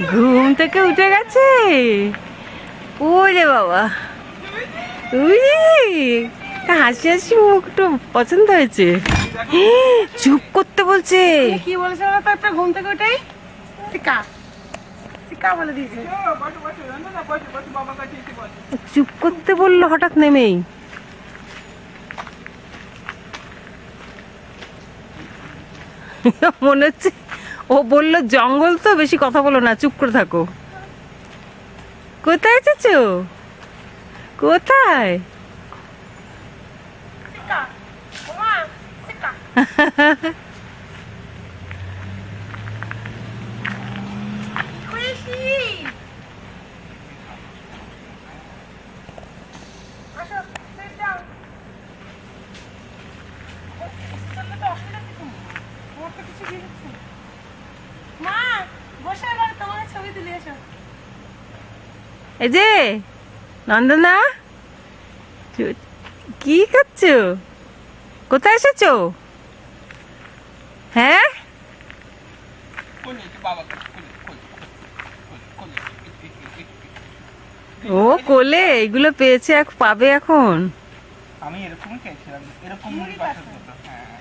ঘুম থেকে উঠে গেছে। ওরে বাবা, উই, তা হাসি হাসি মুখটা পছন্দ হয়েছে। চুপ করতে বলছে। কি বলেছে বলো তো, একটা ঘুম থেকে উঠেই শিকা শিকা বলে দিয়েছে। চুপ করতে বললো হঠাৎ নেমেই। মনে হচ্ছে ও বললো জঙ্গল তো, বেশি কথা বলো না, চুপ করে থাকো। কোথায় এসেছো? কোথায়? শিকা ওমা শিকা। খুশি আসো, sit down। চললে তো অসুবিধা কিছু নেই, ওর তো কিছু দিয়ে দিচ্ছে না। মা বসে এবার তোমার ছবি তুলে এসো। এই যে নন্দনা, কি করছো? কোথায় এসেছো? হ্যাঁ, ও কোলে এগুলো পেয়েছে, পাবে এখন। আমি এরকমই চাইছিলাম, এরকম মুড়ি পাঠাতে হতো। হ্যাঁ